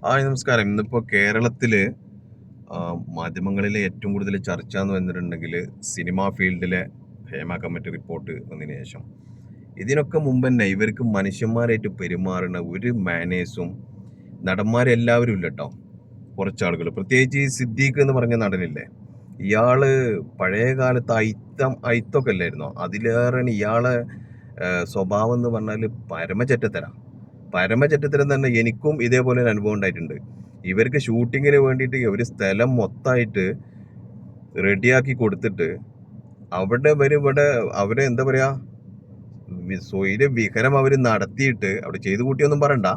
നമസ്കാരം. ഇന്നിപ്പോൾ കേരളത്തില് മാധ്യമങ്ങളിലെ ഏറ്റവും കൂടുതൽ ചർച്ച എന്ന് വന്നിട്ടുണ്ടെങ്കിൽ സിനിമാ ഫീൽഡിലെ ഹേമ കമ്മിറ്റി റിപ്പോർട്ട് വന്നതിന് ശേഷം ഇതിനൊക്കെ മുമ്പ് തന്നെ ഇവർക്ക് മനുഷ്യന്മാരായിട്ട് പെരുമാറുന്ന ഒരു മാനേഴ്സും നടന്മാരെല്ലാവരും ഇല്ല കേട്ടോ. കുറച്ചാളുകൾ, പ്രത്യേകിച്ച് ഈ സിദ്ദീഖ് എന്ന് പറഞ്ഞ നടനില്ലേ, ഇയാള് പഴയ കാലത്ത് അയിത്തൊക്കെ അല്ലായിരുന്നോ? അതിലേറെ ഇയാളെ സ്വഭാവം എന്ന് പറഞ്ഞാൽ പരമചറ്റത്തരം തന്നെ. എനിക്കും ഇതേപോലെ ഒരു അനുഭവം ഉണ്ടായിട്ടുണ്ട്. ഇവർക്ക് ഷൂട്ടിങ്ങിന് വേണ്ടിയിട്ട് ഒരു സ്ഥലം മൊത്തമായിട്ട് റെഡിയാക്കി കൊടുത്തിട്ട് അവിടെ അവരെ എന്താ പറയാ, സ്വൈര വിഹരം അവർ നടത്തിയിട്ട് അവിടെ ചെയ്തു കൂട്ടിയൊന്നും പറയണ്ട.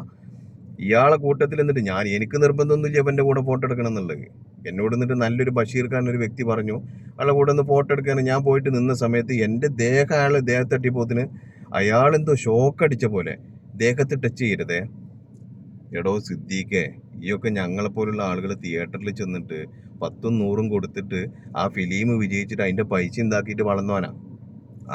ഇയാളെ കൂട്ടത്തിൽ എന്നിട്ട് എനിക്ക് നിർബന്ധമൊന്നുമില്ല ഇവന്റെ കൂടെ ഫോട്ടോ എടുക്കണം എന്നുള്ളത്. എന്നോട് എന്നിട്ട് നല്ലൊരു ബഷീർ ഖാൻ ഒരു വ്യക്തി പറഞ്ഞു അയാളെ കൂടെ ഒന്ന് ഫോട്ടോ എടുക്കാൻ. ഞാൻ പോയിട്ട് നിന്ന സമയത്ത് എൻ്റെ അയാൾ ദേഹത്തട്ടിപ്പോത്തിന് അയാളെന്തോ ഷോക്ക് അടിച്ച പോലെ ദേഹത്ത് ടച്ച് ചെയ്യരുതേ. എടോ സിദ്ദീഖേ, ഈയൊക്കെ ഞങ്ങളെപ്പോലുള്ള ആളുകൾ തിയേറ്ററിൽ ചെന്നിട്ട് 10ഉം 100ഉം കൊടുത്തിട്ട് ആ ഫിലിം വിജയിച്ചിട്ട് അതിന്റെ പൈസ ഉണ്ടാക്കിയിട്ട് വളർന്നവനാ.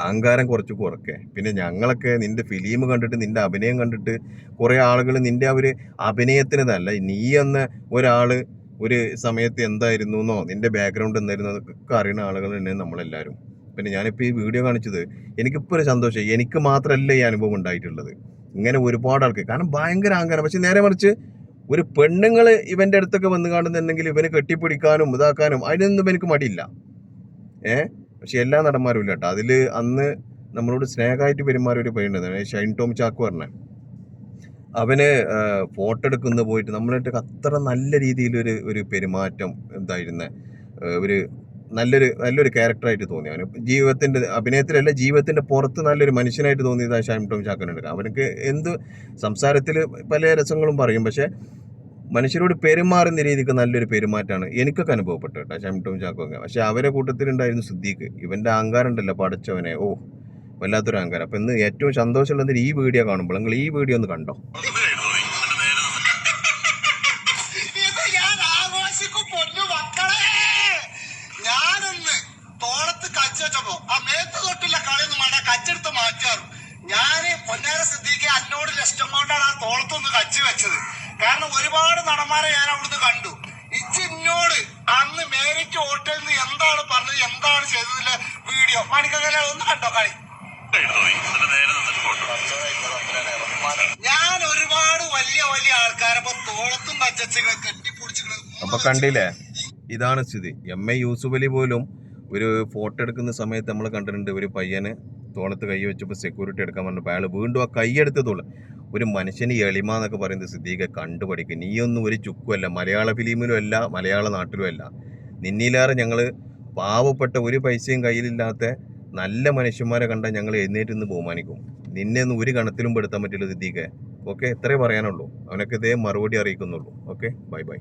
അഹങ്കാരം കുറച്ച് കുറക്കെ. പിന്നെ ഞങ്ങളൊക്കെ നിന്റെ ഫിലിം കണ്ടിട്ട് നിന്റെ അഭിനയം കണ്ടിട്ട് കുറെ ആളുകൾ നിന്റെ ആ ഒരു അഭിനയത്തിനതല്ല, നീ എന്ന ഒരാള് ഒരു സമയത്ത് എന്തായിരുന്നു എന്നോ നിന്റെ ബാക്ക്ഗ്രൗണ്ട് എന്തായിരുന്നു അതൊക്കെ അറിയുന്ന ആളുകൾ തന്നെ നമ്മളെല്ലാവരും. പിന്നെ ഞാനിപ്പോൾ ഈ വീഡിയോ കാണിച്ചത് എനിക്കിപ്പോൾ ഒരു സന്തോഷം. എനിക്ക് മാത്രമല്ല ഈ അനുഭവം ഉണ്ടായിട്ടുള്ളത്, ഇങ്ങനെ ഒരുപാട് ആൾക്ക്. കാരണം ഭയങ്കര അഹങ്കാരം. പക്ഷെ നേരെ മറിച്ച് ഒരു പെണ്ണുങ്ങള് ഇവന്റെ അടുത്തൊക്കെ വന്ന് കാണുന്നുണ്ടെങ്കിൽ ഇവന് കെട്ടിപ്പിടിക്കാനും ഇതാക്കാനും അതിനൊന്നും എനിക്ക് മടിയില്ല. പക്ഷെ എല്ലാ നടന്മാരും ഇല്ല കേട്ടോ. അതില് അന്ന് നമ്മളോട് സ്നേഹമായിട്ട് പെരുമാറിയ ഒരു പയ്യുണ്ടായിരുന്നു, ഷൈൻ ടോം ചാക്കോ പറഞ്ഞ. അവന് ഫോട്ടോ എടുക്കുന്ന പോയിട്ട് നമ്മളായിട്ട് അത്ര നല്ല രീതിയിൽ ഒരു പെരുമാറ്റം എന്തായിരുന്ന ഒരു നല്ലൊരു ക്യാരക്ടറായിട്ട് തോന്നി. അവന് ജീവിതത്തിന്റെ അഭിനയത്തിലല്ല, ജീവിതത്തിന്റെ പുറത്ത് നല്ലൊരു മനുഷ്യനായിട്ട് തോന്നിയതാണ് ഷൈൻ ടോം ചാക്കോനുണ്ട്. അവനക്ക് എന്ത് സംസാരത്തിൽ പല രസങ്ങളും പറയും, പക്ഷെ മനുഷ്യരോട് പെരുമാറുന്ന രീതിക്ക് നല്ലൊരു പെരുമാറ്റമാണ് എനിക്കൊക്കെ അനുഭവപ്പെട്ടു കേട്ടോ ഷൈൻ ടോം ചാക്കോ. പക്ഷെ അവരെ കൂട്ടത്തിലുണ്ടായിരുന്നു സിദ്ദീഖ്. ഇവന്റെ അഹങ്കാരം ഉണ്ടല്ലോ പടച്ചവനെ, വല്ലാത്തൊരു അഹങ്കാരം. അപ്പൊ ഇന്ന് ഏറ്റവും സന്തോഷമുള്ളത് ഈ വീഡിയോ കാണുമ്പോൾ നിങ്ങൾ ഈ വീഡിയോ ഒന്ന് കണ്ടോ. ഞാന് പൊന്നാര സിദ്ദീഖ് എന്നോട് ഇഷ്ടം കൊണ്ടാണ് ആ തോളത്തൊന്ന് കച്ചി വെച്ചത്. കാരണം ഒരുപാട് നടന്മാരെ ഞാൻ അവിടുന്ന് കണ്ടു. ഇന്നോട് അന്ന് മേരിക്ക് ഹോട്ടലിൽ നിന്ന് എന്താണ് പറഞ്ഞത്, എന്താണ് ചെയ്തതില്ല വീഡിയോ മണിക്കങ്ങനെ ഒന്ന് കണ്ടോ കളി. ഞാൻ ഒരുപാട് വലിയ വലിയ ആൾക്കാരപ്പോ തോളത്തും കച്ചു കെട്ടിപ്പൊടിച്ചു. അപ്പൊ കണ്ടില്ലേ, ഇതാണ് സ്ഥിതി. എം.എ. യൂസുഫ് അലി പോലും ഒരു ഫോട്ടോ എടുക്കുന്ന സമയത്ത് നമ്മൾ കണ്ടിട്ടുണ്ട്, ഒരു പയ്യന് തോളത്ത് കൈ വെച്ചപ്പോൾ സെക്യൂരിറ്റി എടുക്കാൻ പറഞ്ഞപ്പോൾ അയാൾ വീണ്ടും ആ കൈയെടുത്ത് തോള്. ഒരു മനുഷ്യന് എളിമ എന്നൊക്കെ പറയുന്നത് സിദ്ദീഖെ കണ്ടുപഠിക്കുക. നീയൊന്നും ഒരു ചുക്കുമല്ല, മലയാള ഫിലിമിലും അല്ല മലയാള നാട്ടിലും അല്ല. നിന്നിലേറെ ഞങ്ങൾ പാവപ്പെട്ട ഒരു പൈസയും കയ്യിലില്ലാത്ത നല്ല മനുഷ്യന്മാരെ കണ്ടാൽ ഞങ്ങൾ എഴുന്നേറ്റ് നിന്ന് ബഹുമാനിക്കും. നിന്നെ ഒന്നും ഒരു കണത്തിലും പെടുത്താൻ പറ്റില്ല സിദ്ദീഖെ. ഓക്കെ, എത്രേ പറയാനുള്ളൂ. അവനൊക്കെ ഇതേ മറുപടി അറിയിക്കുന്നുള്ളൂ. Okay, bye bye.